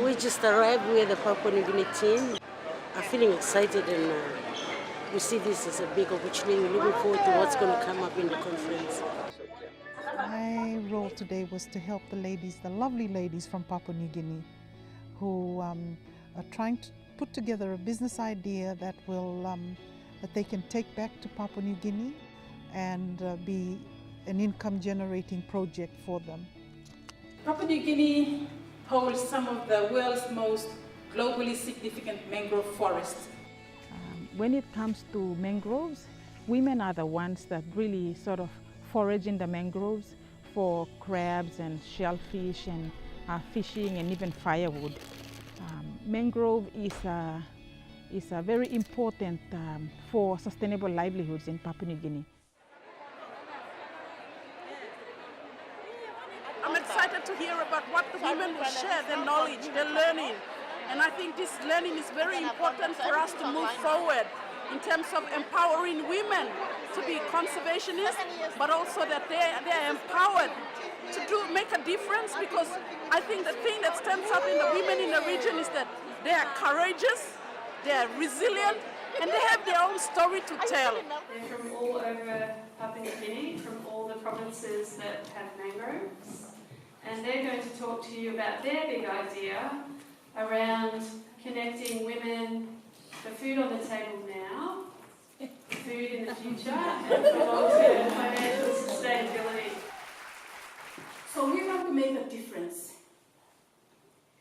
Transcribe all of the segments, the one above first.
We just arrived with the Papua New Guinea team. I'm feeling excited and we see this as a big opportunity. We're looking forward to what's going to come up in the conference. My role today was to help the ladies, the lovely ladies from Papua New Guinea, who are trying to put together a business idea that will that they can take back to Papua New Guinea and be an income-generating project for them. Papua New Guinea holds some of the world's most globally significant mangrove forests. When it comes to mangroves, women are the ones that really sort of forage in the mangroves for crabs and shellfish and fishing and even firewood. Mangrove is very important for sustainable livelihoods in Papua New Guinea. I'm excited to hear about what the women will share, their knowledge, their learning. And I think this learning is very important for us to move forward in terms of empowering women to be conservationists, but also that they're empowered to make a difference, because I think the thing that stands out in the women in the region is that they are courageous, they are resilient, and they have their own story to tell. They're from all over Papua New Guinea, from all the provinces that have mangroves, and they're going to talk to you about their big idea around connecting women, the food on the table now, food in the future, and for long-term financial sustainability. So we want to make a difference.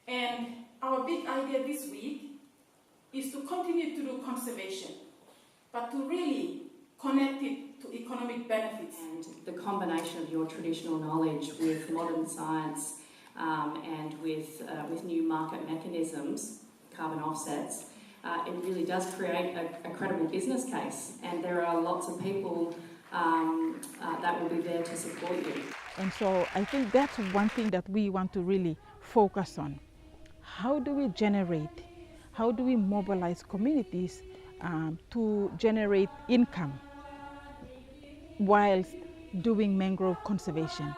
And our big idea this week is to continue to do conservation, but to really connect it to economic benefits. And the combination of your traditional knowledge with modern science and with new market mechanisms, carbon offsets, it really does create a credible business case, and there are lots of people that will be there to support you. And so I think that's one thing that we want to really focus on. How do we generate, how do we mobilize communities to generate income whilst doing mangrove conservation?